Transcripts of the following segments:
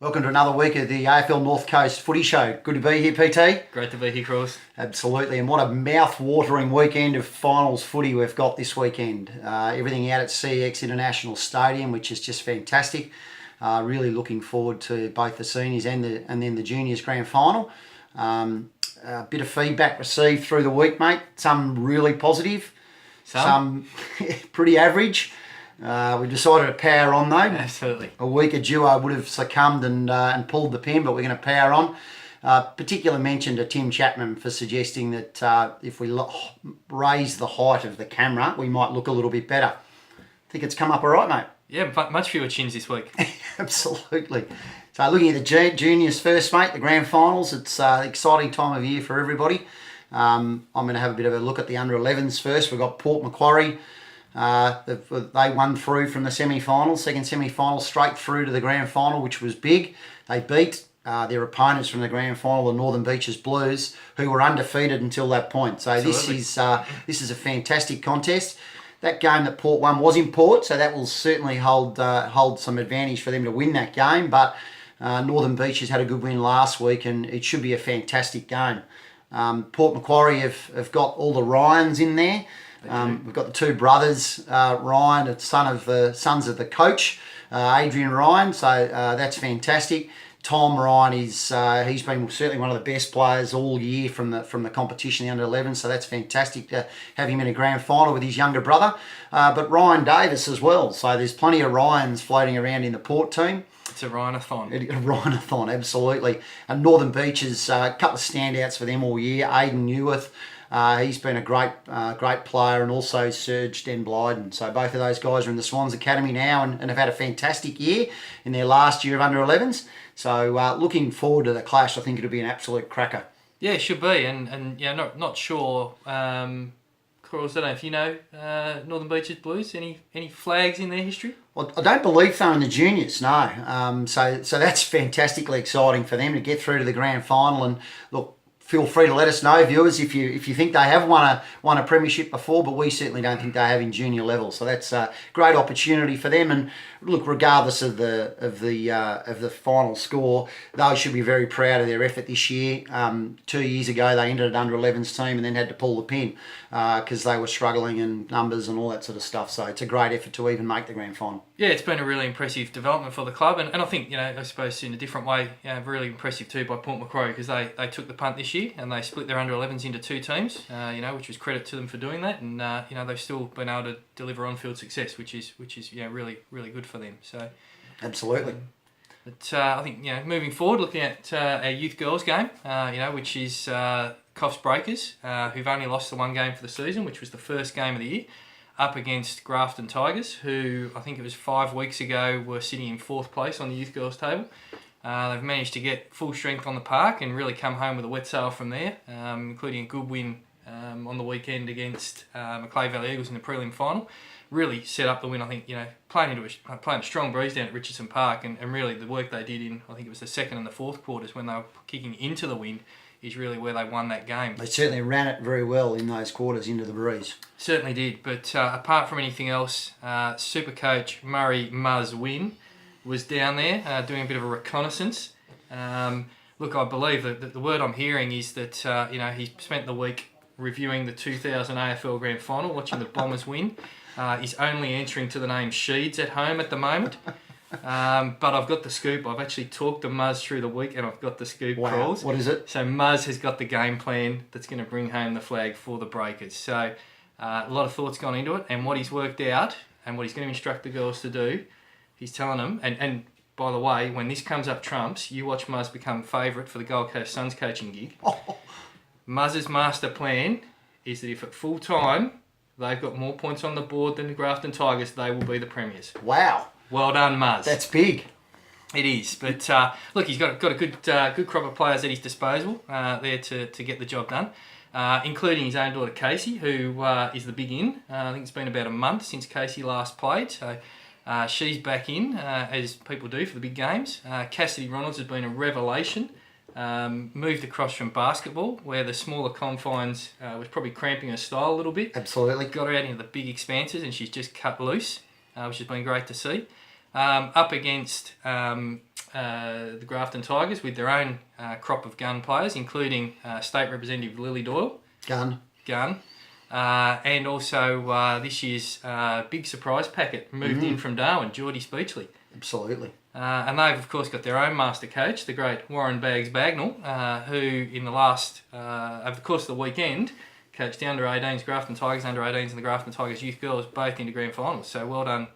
Welcome to another week of the AFL North Coast Footy Show. Good to be here, PT. Great to be here, Cross. Absolutely, and what a mouth-watering weekend of finals footy we've got this weekend. Everything out at CX International Stadium, which is just fantastic. Really looking forward to both the seniors and then the juniors grand final. A bit of feedback received through the week, mate. Some really positive, some pretty average. We decided to power on though. Absolutely. A weaker duo would have succumbed and pulled the pin, but we're going to power on. Particular mention to Tim Chapman for suggesting that if we raise the height of the camera, we might look a little bit better. I think it's come up all right, mate. Yeah, much fewer chins this week. Absolutely. So looking at the juniors first, mate, the grand finals. It's an exciting time of year for everybody. I'm going to have a bit of a look at the under-11s first. We've got Port Macquarie. They won through from the semi-finals, second semi-final, straight through to the grand final, which was big. They beat their opponents from the grand final, the Northern Beaches Blues, who were undefeated until that point. So this is a fantastic contest. That game that Port won was in Port, so that will certainly hold some advantage for them to win that game. But Northern Beaches had a good win last week, and it should be a fantastic game. Port Macquarie have got all the Ryans in there. We've got the two brothers, Ryan, sons of the coach, Adrian Ryan. So that's fantastic. Tom Ryan he's been certainly one of the best players all year from the competition, the under-11. So that's fantastic to have him in a grand final with his younger brother. But Ryan Davis as well. So there's plenty of Ryans floating around in the Port team. It's a Ryanathon. A Ryanathon, absolutely. And Northern Beaches, a couple of standouts for them all year. Aidan Newith. He's been a great player, and also Serge Den Blyden. So both of those guys are in the Swans Academy now and have had a fantastic year in their last year of under-11s. So looking forward to the clash. I think it'll be an absolute cracker. Yeah, it should be. And yeah, not sure. Cross, I don't know if you know Northern Beaches Blues. Any flags in their history? Well, I don't believe so in the juniors, no. So that's fantastically exciting for them to get through to the grand final. And look, feel free to let us know, viewers, if you think they have won a premiership before, but we certainly don't think they have in junior level. So that's a great opportunity for them. And look, regardless of the final score, they should be very proud of their effort this year. 2 years ago, they entered an under-11s team and then had to pull the pin because they were struggling in numbers and all that sort of stuff. So it's a great effort to even make the grand final. Yeah, it's been a really impressive development for the club, and I think, I suppose in a different way, really impressive too by Port Macquarie, because they took the punt this year and they split their under-11s into two teams, which was credit to them for doing that, and they've still been able to deliver on-field success, which is really good for them. So absolutely. But I think moving forward, looking at our youth girls game, which is Coffs Breakers, who've only lost the one game for the season, which was the first game of the year, up against Grafton Tigers, who I think it was 5 weeks ago were sitting in 4th place on the youth girls table. They've managed to get full strength on the park and really come home with a wet sail from there, including a good win on the weekend against Macleay Valley Eagles in the prelim final. Really set up the win, I think, playing a strong breeze down at Richardson Park, and really the work they did in, I think it was the second and the fourth quarters when they were kicking into the wind, is really where they won that game. They certainly ran it very well in those quarters into the breeze. Certainly did, but apart from anything else, super coach Murray Muzz Wynn was down there doing a bit of a reconnaissance. Look, I believe that the word I'm hearing is that he spent the week reviewing the 2000 AFL Grand Final, watching the Bombers win. He's only answering to the name Sheeds at home at the moment. But I've got the scoop. I've actually talked to Muzz through the week, and I've got the scoop. Wow. Crawls. What is it? So Muzz has got the game plan that's going to bring home the flag for the Breakers. So a lot of thoughts gone into it, and what he's worked out and what he's going to instruct the girls to do, he's telling them, and by the way, when this comes up trumps, you watch Muzz become favourite for the Gold Coast Suns coaching gig. Oh. Muzz's master plan is that if at full time they've got more points on the board than the Grafton Tigers, they will be the premiers. Wow. Well done, Muzz. That's big. It is, but look, he's got a good crop of players at his disposal there to get the job done, including his own daughter Casey, who is the big in. I think it's been about a month since Casey last played, so she's back in, as people do for the big games. Cassidy Ronalds has been a revelation. Moved across from basketball, where the smaller confines was probably cramping her style a little bit. Absolutely. Got her out into the big expanses, and she's just cut loose, which has been great to see. Up against the Grafton Tigers with their own crop of gun players, including State Representative Lily Doyle. Gun. And also this year's big surprise packet moved in from Darwin, Geordie Speechley. Absolutely. And they've, of course, got their own master coach, the great Warren Baggs Bagnall, who in the last, over the course of the weekend, coached the under-18s, Grafton Tigers under-18s and the Grafton Tigers youth girls both into grand finals. So well done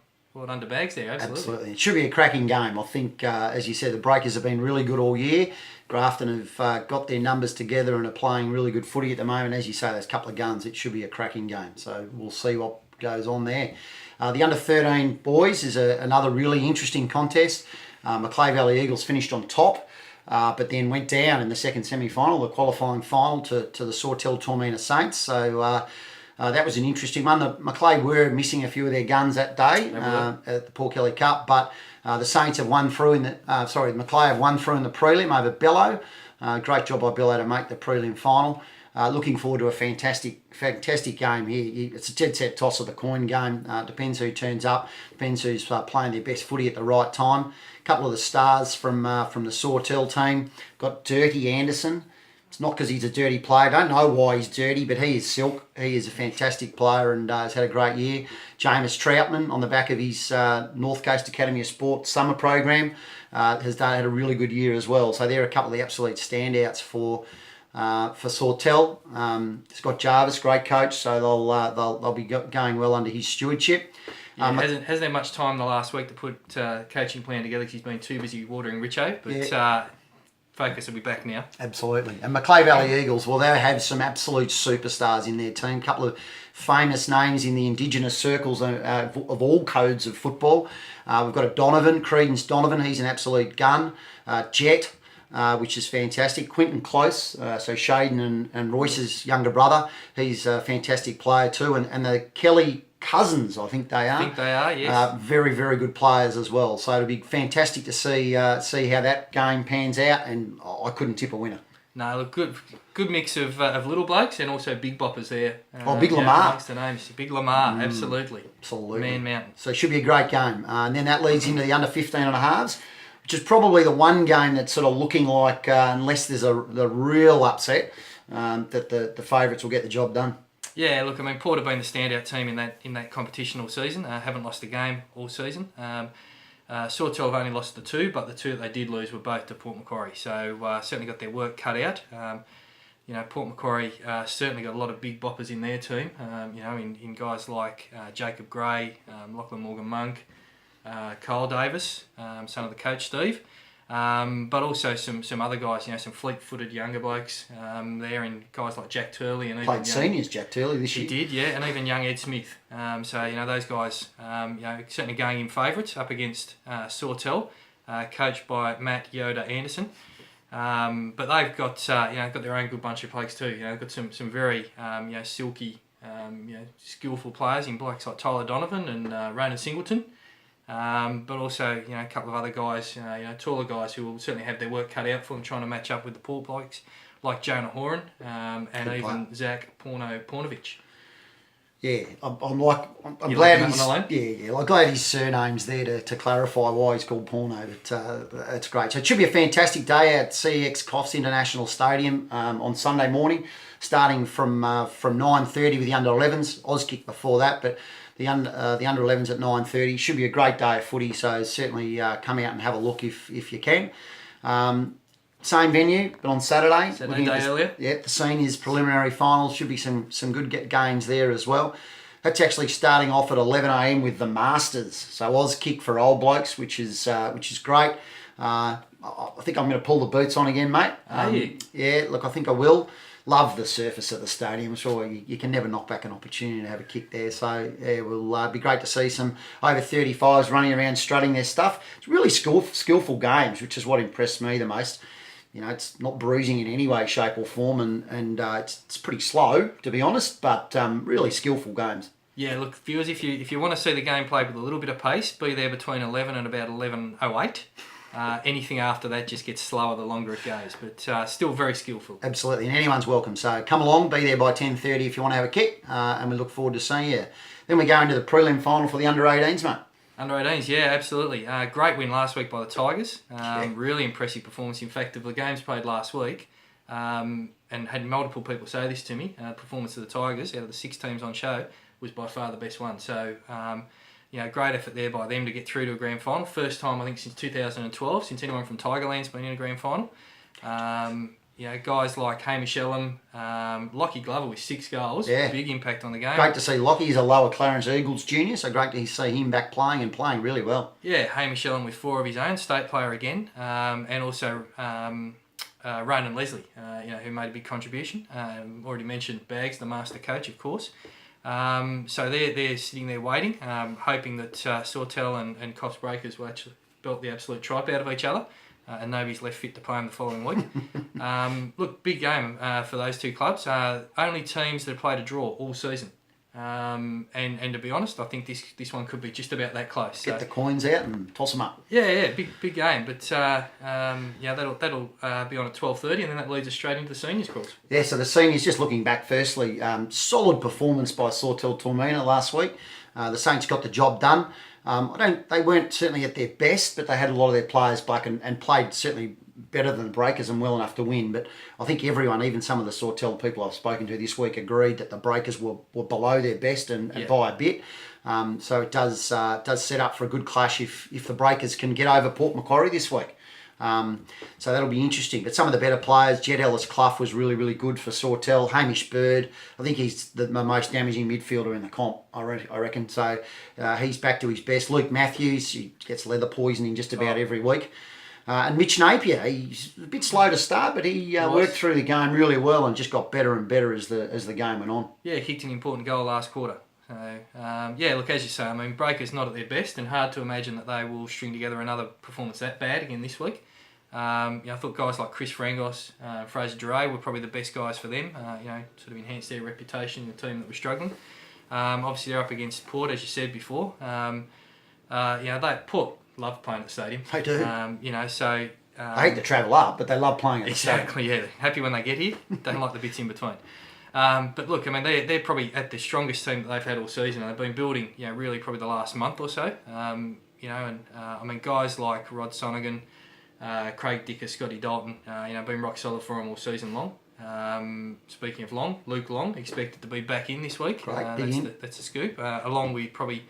to Baggs there, absolutely. It should be a cracking game. I think, as you said, the Breakers have been really good all year. Grafton have got their numbers together and are playing really good footy at the moment. As you say, there's a couple of guns. It should be a cracking game. So we'll see what goes on there. The under-13 boys is another really interesting contest. Macleay Valley Eagles finished on top, but then went down in the second semi-final, the qualifying final, to the Sawtell Tormina Saints. So that was an interesting one. The Macleay were missing a few of their guns that day at the Paul Kelly Cup, but the Saints have won through Macleay have won through in the prelim over Bello. Great job by Bello to make the prelim final. Looking forward to a fantastic game here. It's a dead set toss of the coin game. Depends who turns up. Depends who's playing their best footy at the right time. A couple of the stars from the Sawtell team. Got Dirty Anderson. It's not because he's a dirty player. I don't know why he's dirty, but he is silk. He is a fantastic player and has had a great year. Jameis Troutman, on the back of his North Coast Academy of Sport summer program, had a really good year as well. So they're a couple of the absolute standouts for Sawtell. Scott Jarvis, great coach, so they'll be going well under his stewardship. Hasn't had much time the last week to put coaching plan together because he's been too busy watering Richo, but focus will be back now. Absolutely. And Macleay Valley Eagles, well, they have some absolute superstars in their team. A couple of famous names in the Indigenous circles of all codes of football. We've got a Donovan, Credence Donovan, he's an absolute gun. Jet, which is fantastic. Quinton Close, so Shaden and Royce's younger brother, he's a fantastic player too. And the Kelly cousins, I think they are. Yes. Very, very good players as well. So it'll be fantastic to see how that game pans out, and I couldn't tip a winner. No, look, good mix of little blokes and also big boppers there. Big Lamar. Amongst the names. Big Lamar, absolutely. Absolutely. Man Mountain. So it should be a great game. And then that leads into the under 15 and a halves, which is probably the one game that's sort of looking like, unless there's the real upset, that the favourites will get the job done. Yeah, look, I mean, Port have been the standout team in that competition all season. Haven't lost a game all season. Sawtell have only lost the two, but the two that they did lose were both to Port Macquarie. So certainly got their work cut out. Port Macquarie certainly got a lot of big boppers in their team. In guys like Jacob Gray, Lachlan Morgan Monk, Kyle Davis, son of the coach Steve. But also some other guys, some fleet-footed younger blokes there, and guys like Jack Turley and played seniors. Jack Turley this year. He did, yeah, and even young Ed Smith. Those guys, certainly going in favourites up against Sawtell, coached by Matt Yoda Anderson. But they've got got their own good bunch of blokes too. They've got some very silky, skillful players in blokes like Tyler Donovan and Ronan Singleton. But also, a couple of other guys, taller guys who will certainly have their work cut out for them, trying to match up with the Port blokes, like Jonah Horan and good even player. Zach Pornovich. Yeah, I'm glad he's I'm glad his surname's there to clarify why he's called Porno. But that's great. So it should be a fantastic day at CEX Coffs International Stadium on Sunday morning, starting from 9:30 with the under 11s. Auskick before that, but the under 11s at 9:30. Should be a great day of footy. So certainly come out and have a look if you can. Same venue, but on Saturday. Saturday day earlier. Yeah, the seniors preliminary finals. Should be some good games there as well. That's actually starting off at 11 a.m. with the Masters. So Auskick for old blokes, which is great. I think I'm going to pull the boots on again, mate. Yeah, look, I think I will. Love the surface of the stadium. I'm sure you can never knock back an opportunity to have a kick there. So yeah, it will be great to see some over 35s running around strutting their stuff. It's really skillful games, which is what impressed me the most. It's not bruising in any way, shape or form, and it's pretty slow, to be honest, but really skillful games. Yeah, look, viewers, if you want to see the game played with a little bit of pace, be there between 11 and about 11:08. Anything after that just gets slower the longer it goes, but still very skillful. Absolutely, and anyone's welcome. So come along, be there by 10:30 if you want to have a kick, and we look forward to seeing you. Then we go into the prelim final for the under-18s, mate. Under 18s, yeah, absolutely. Great win last week by the Tigers. Really impressive performance. In fact, of the games played last week, and had multiple people say this to me, performance of the Tigers out of the 6 teams on show was by far the best one. So, great effort there by them to get through to a grand final. First time, I think, since 2012, since anyone from Tigerland's been in a grand final. Guys like Hamish Ellum, Lockie Glover with 6 goals, big impact on the game. Great to see Lockie. He's a lower Clarence Eagles junior, so great to see him back playing and playing really well. Yeah, Hamish Ellum with 4 of his own, state player again, and also Ronan Leslie, who made a big contribution. Already mentioned Baggs, the master coach, of course. So they're sitting there waiting, hoping that Sawtell and Coffs Breakers will actually belt the absolute tripe out of each other. And nobody's left fit to play them the following week. Look, big game for those 2 clubs. Only teams that have played a draw all season. And to be honest, I think this one could be just about that close. Get the coins out and toss them up. Yeah, big game. But that'll be on at 12:30, and then that leads us straight into the seniors course. Yeah, so the seniors, just looking back firstly, solid performance by Sawtell Tormina last week. The Saints got the job done. They weren't certainly at their best, but they had a lot of their players back and played certainly better than the Breakers and well enough to win. But I think everyone, even some of the Sawtell people I've spoken to this week, agreed that the Breakers were below their best and by a bit. So it does set up for a good clash if the Breakers can get over Port Macquarie this week. So that'll be interesting. But some of the better players, Jed Ellis-Clough was really, really good for Sawtell. Hamish Bird, I think he's the most damaging midfielder in the comp, I reckon. So he's back to his best. Luke Matthews, he gets leather poisoning just about every week. And Mitch Napier, he's a bit slow to start, but he worked through the game really well and just got better and better as the game went on. Yeah, kicked an important goal last quarter. So, look, as you say, I mean, Breakers not at their best, and hard to imagine that they will string together another performance that bad again this week. I thought guys like Chris Frangos, Fraser Duray were probably the best guys for them, sort of enhanced their reputation in the team that was struggling. Obviously, they're up against Port, as you said before. Port love playing at the stadium. They do. So... I hate to travel up, but they love playing at the stadium. Exactly, yeah. Happy when they get here. Don't like the bits in between. But look, I mean, they're probably at the strongest team that they've had all season. They've been building, really probably the last month or so. Guys like Rod Sonigan, Craig Dicker, Scotty Dalton, been rock solid for them all season long. Speaking of long, Luke Long, expected to be back in this week. That's a scoop. Along with probably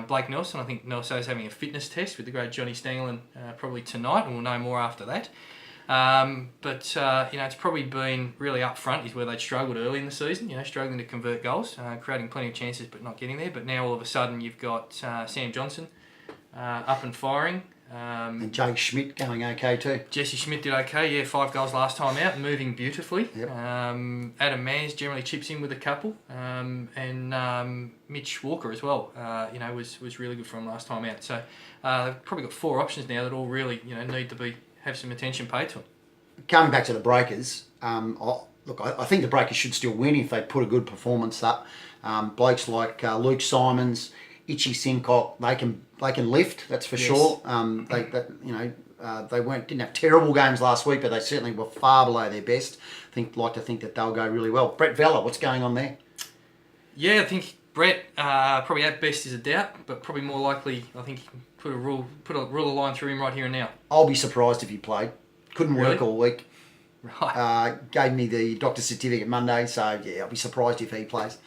Blake Nelson. I think Nelson's having a fitness test with the great Johnny Stanglin probably tonight, and we'll know more after that. It's probably been really up front is where they'd struggled early in the season, struggling to convert goals, creating plenty of chances but not getting there. But now all of a sudden you've got Sam Johnson up and firing. And Jake Schmidt going okay too. Jesse Schmidt did okay, 5 goals last time out, moving beautifully. Yep. Adam Mans generally chips in with a couple, and Mitch Walker as well. Was really good for him last time out. So they've probably got 4 options now that all really need to have some attention paid to them. Coming back to the Breakers, I think the Breakers should still win if they put a good performance up. Blokes like Luke Simons, Itchy Sincock, they can lift. That's for sure. They didn't have terrible games last week, but they certainly were far below their best. Like to think that they'll go really well. Brett Vella, what's going on there? Yeah, I think Brett probably at best is a doubt, but probably more likely I think you can put a rule of line through him right here and now. I'll be surprised if he played. Couldn't work all week. Right. Gave me the doctor's certificate Monday, so yeah, I'll be surprised if he plays.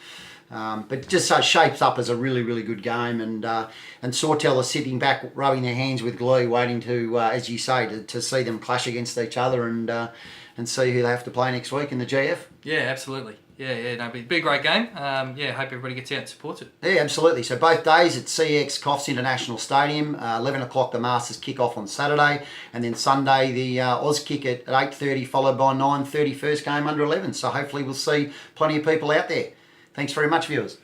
But just so shapes up as a really, really good game, and Sawtell are sitting back, rubbing their hands with glee, waiting to, as you say, to see them clash against each other and see who they have to play next week in the GF. Yeah, absolutely. It'd be a great game. Hope everybody gets out and supports it. Yeah, absolutely. So both days at CX Coffs International Stadium, 11 o'clock the Masters kick-off on Saturday, and then Sunday the Oz kick at 8:30, followed by 9:30 first game under 11. So hopefully we'll see plenty of people out there. Thanks very much, viewers.